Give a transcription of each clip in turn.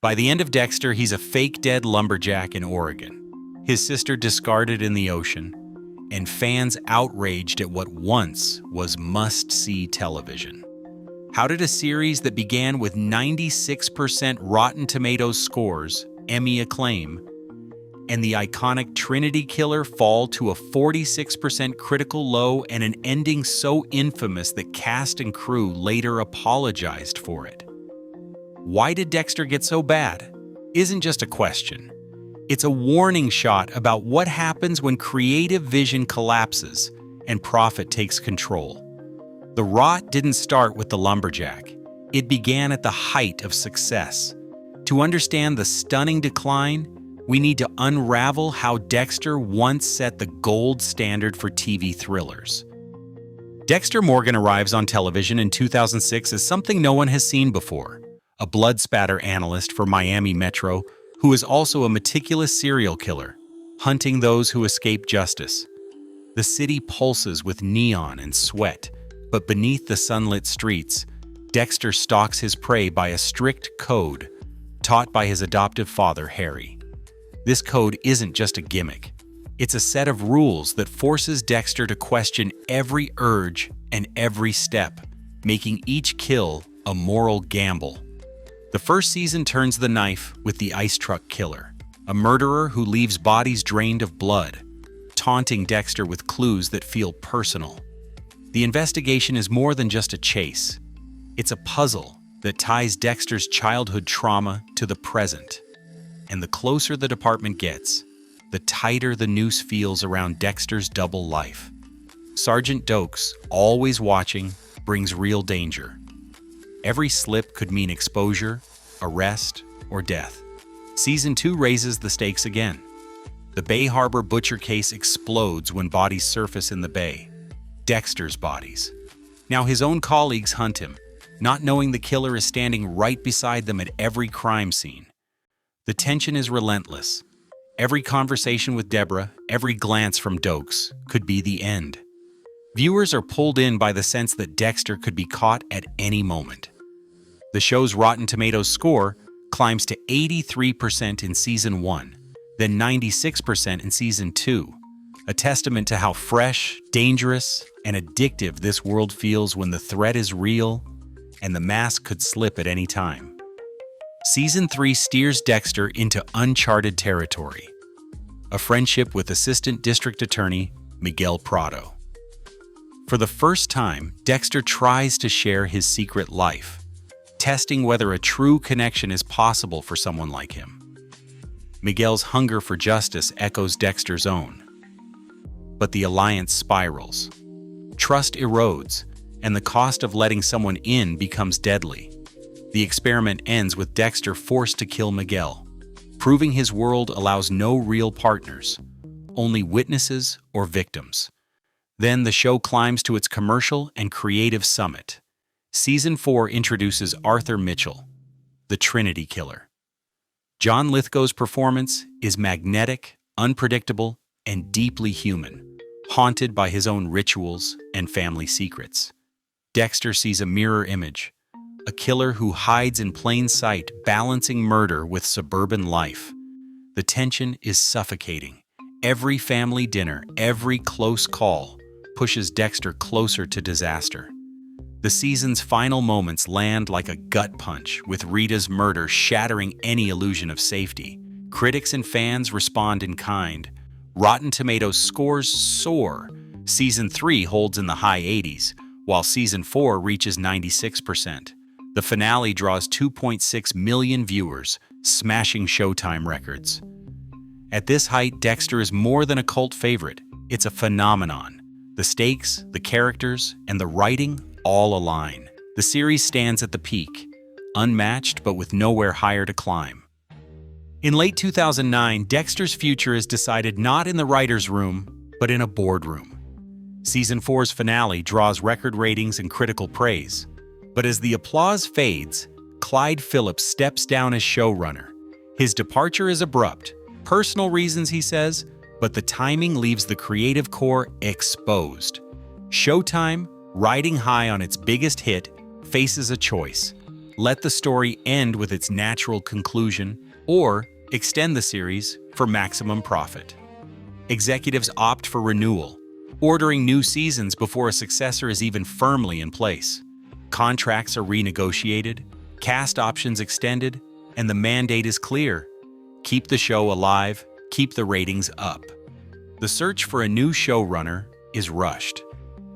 By the end of Dexter, he's a fake dead lumberjack in Oregon, his sister discarded in the ocean, and fans outraged at what once was must-see television. How did a series that began with 96% Rotten Tomatoes scores, Emmy acclaim, and the iconic Trinity Killer fall to a 46% critical low and an ending so infamous that cast and crew later apologized for it? Why did Dexter get so bad? Isn't just a question. It's a warning shot about what happens when creative vision collapses and profit takes control. The rot didn't start with the lumberjack. It began at the height of success. To understand the stunning decline, we need to unravel how Dexter once set the gold standard for TV thrillers. Dexter Morgan arrives on television in 2006 as something no one has seen before, a blood spatter analyst for Miami Metro who is also a meticulous serial killer, hunting those who escape justice. The city pulses with neon and sweat, but beneath the sunlit streets, Dexter stalks his prey by a strict code taught by his adoptive father, Harry. This code isn't just a gimmick. It's a set of rules that forces Dexter to question every urge and every step, making each kill a moral gamble. The first season turns the knife with the ice truck killer, a murderer who leaves bodies drained of blood, taunting Dexter with clues that feel personal. The investigation is more than just a chase. It's a puzzle that ties Dexter's childhood trauma to the present. And the closer the department gets, the tighter the noose feels around Dexter's double life. Sergeant Dokes, always watching, brings real danger. Every slip could mean exposure, arrest, or death. Season 2 raises the stakes again. The Bay Harbor butcher case explodes when bodies surface in the bay. Dexter's bodies. Now his own colleagues hunt him, not knowing the killer is standing right beside them at every crime scene. The tension is relentless. Every conversation with Deborah, every glance from Dokes could be the end. Viewers are pulled in by the sense that Dexter could be caught at any moment. The show's Rotten Tomatoes score climbs to 83% in Season 1, then 96% in Season 2, a testament to how fresh, dangerous, and addictive this world feels when the threat is real and the mask could slip at any time. Season 3 steers Dexter into uncharted territory, a friendship with Assistant District Attorney Miguel Prado. For the first time, Dexter tries to share his secret life, testing whether a true connection is possible for someone like him. Miguel's hunger for justice echoes Dexter's own. But the alliance spirals. Trust erodes, and the cost of letting someone in becomes deadly. The experiment ends with Dexter forced to kill Miguel, proving his world allows no real partners, only witnesses or victims. Then the show climbs to its commercial and creative summit. Season 4 introduces Arthur Mitchell, the Trinity Killer. John Lithgow's performance is magnetic, unpredictable, and deeply human, haunted by his own rituals and family secrets. Dexter sees a mirror image, a killer who hides in plain sight, balancing murder with suburban life. The tension is suffocating. Every family dinner, every close call, pushes Dexter closer to disaster. The season's final moments land like a gut punch, with Rita's murder shattering any illusion of safety. Critics and fans respond in kind. Rotten Tomatoes scores soar. Season 3 holds in the high 80s, while Season 4 reaches 96%. The finale draws 2.6 million viewers, smashing Showtime records. At this height, Dexter is more than a cult favorite. It's a phenomenon. The stakes, the characters, and the writing all align. The series stands at the peak, unmatched but with nowhere higher to climb. In late 2009, Dexter's future is decided not in the writer's room, but in a boardroom. Season 4's finale draws record ratings and critical praise. But as the applause fades, Clyde Phillips steps down as showrunner. His departure is abrupt. Personal reasons, he says, but the timing leaves the creative core exposed. Showtime, riding high on its biggest hit, faces a choice: let the story end with its natural conclusion, or extend the series for maximum profit. Executives opt for renewal, ordering new seasons before a successor is even firmly in place. Contracts are renegotiated, cast options extended, and the mandate is clear: keep the show alive, keep the ratings up. The search for a new showrunner is rushed.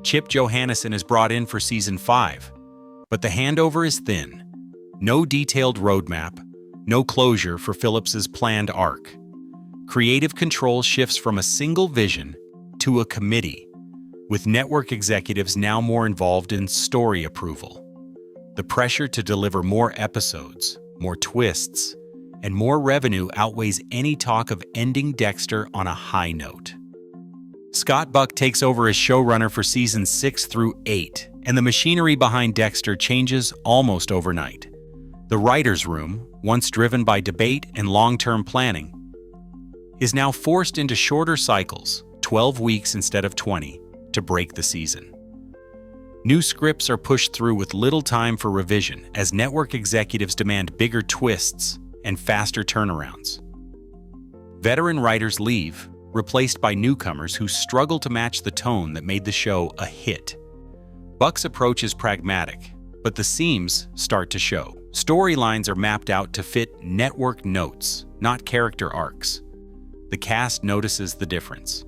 Chip Johannesson is brought in for season 5, but the handover is thin. No detailed roadmap, no closure for Phillips's planned arc. Creative control shifts from a single vision to a committee, with network executives now more involved in story approval. The pressure to deliver more episodes, more twists, and more revenue outweighs any talk of ending Dexter on a high note. Scott Buck takes over as showrunner for seasons 6 through 8, and the machinery behind Dexter changes almost overnight. The writer's room, once driven by debate and long-term planning, is now forced into shorter cycles, 12 weeks instead of 20, to break the season. New scripts are pushed through with little time for revision as network executives demand bigger twists and faster turnarounds. Veteran writers leave, replaced by newcomers who struggle to match the tone that made the show a hit. Buck's approach is pragmatic, but the seams start to show. Storylines are mapped out to fit network notes, not character arcs. The cast notices the difference.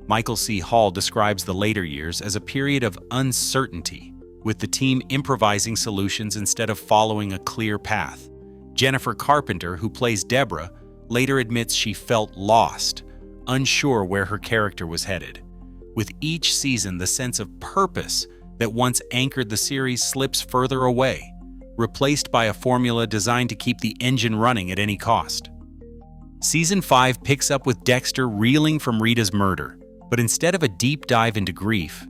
Michael C. Hall describes the later years as a period of uncertainty, with the team improvising solutions instead of following a clear path. Jennifer Carpenter, who plays Deborah, later admits she felt lost, unsure where her character was headed. With each season, the sense of purpose that once anchored the series slips further away, replaced by a formula designed to keep the engine running at any cost. Season 5 picks up with Dexter reeling from Rita's murder, but instead of a deep dive into grief,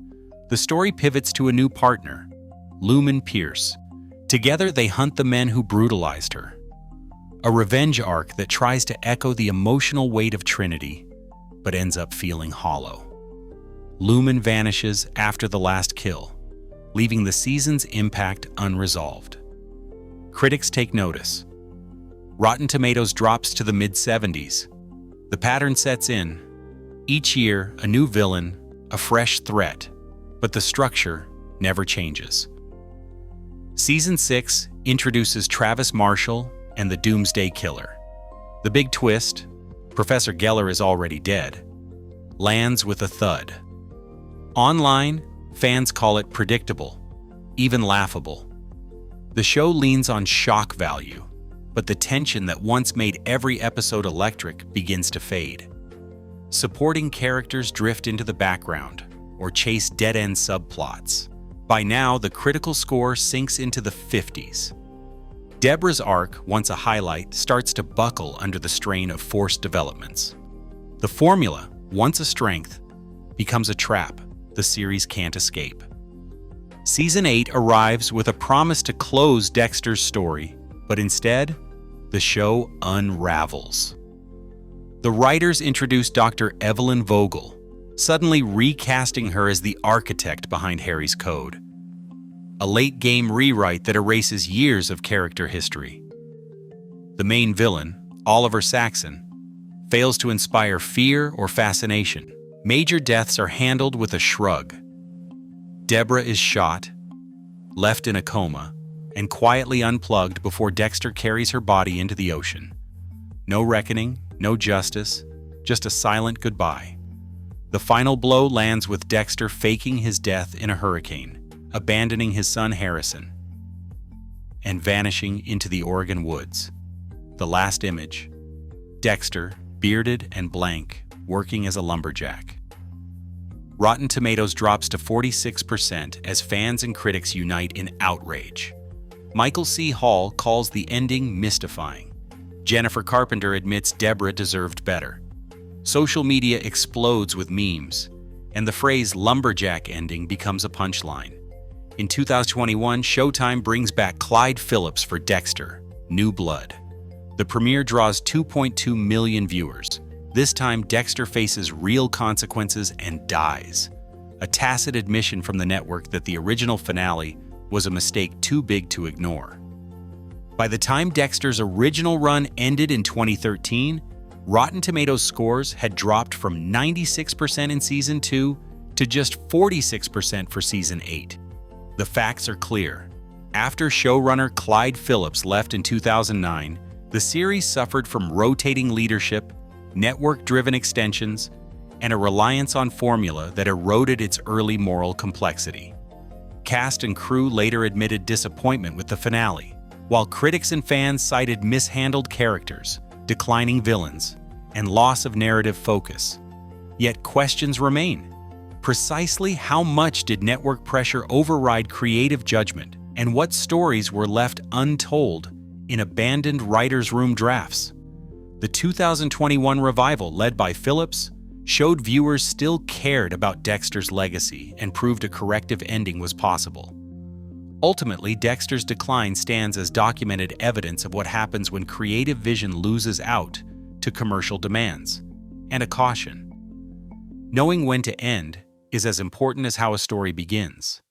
the story pivots to a new partner, Lumen Pierce. Together, they hunt the men who brutalized her. A revenge arc that tries to echo the emotional weight of Trinity, but ends up feeling hollow. Lumen vanishes after the last kill, leaving the season's impact unresolved. Critics take notice. Rotten Tomatoes drops to the mid-70s. The pattern sets in. Each year, a new villain, a fresh threat, but the structure never changes. Season 6 introduces Travis Marshall and the Doomsday Killer. The big twist, Professor Geller is already dead, lands with a thud. Online, fans call it predictable, even laughable. The show leans on shock value, but the tension that once made every episode electric begins to fade. Supporting characters drift into the background or chase dead-end subplots. By now, the critical score sinks into the 50s. Deborah's arc, once a highlight, starts to buckle under the strain of forced developments. The formula, once a strength, becomes a trap the series can't escape. Season 8 arrives with a promise to close Dexter's story, but instead, the show unravels. The writers introduce Dr. Evelyn Vogel, suddenly recasting her as the architect behind Harry's code. A late-game rewrite that erases years of character history. The main villain, Oliver Saxon, fails to inspire fear or fascination. Major deaths are handled with a shrug. Deborah is shot, left in a coma, and quietly unplugged before Dexter carries her body into the ocean. No reckoning, no justice, just a silent goodbye. The final blow lands with Dexter faking his death in a hurricane, abandoning his son Harrison, and vanishing into the Oregon woods. The last image, Dexter, bearded and blank, working as a lumberjack. Rotten Tomatoes drops to 46% as fans and critics unite in outrage. Michael C. Hall calls the ending mystifying. Jennifer Carpenter admits Deborah deserved better. Social media explodes with memes, and the phrase lumberjack ending becomes a punchline. In 2021, Showtime brings back Clyde Phillips for Dexter, New Blood. The premiere draws 2.2 million viewers. This time, Dexter faces real consequences and dies. A tacit admission from the network that the original finale was a mistake too big to ignore. By the time Dexter's original run ended in 2013, Rotten Tomatoes scores had dropped from 96% in Season 2 to just 46% for Season 8. The facts are clear. After showrunner Clyde Phillips left in 2009, the series suffered from rotating leadership, network-driven extensions, and a reliance on formula that eroded its early moral complexity. Cast and crew later admitted disappointment with the finale, while critics and fans cited mishandled characters, declining villains, and loss of narrative focus. Yet questions remain. Precisely how much did network pressure override creative judgment, and what stories were left untold in abandoned writers' room drafts? The 2021 revival, led by Phillips, showed viewers still cared about Dexter's legacy and proved a corrective ending was possible. Ultimately, Dexter's decline stands as documented evidence of what happens when creative vision loses out to commercial demands, and a caution. Knowing when to end is as important as how a story begins.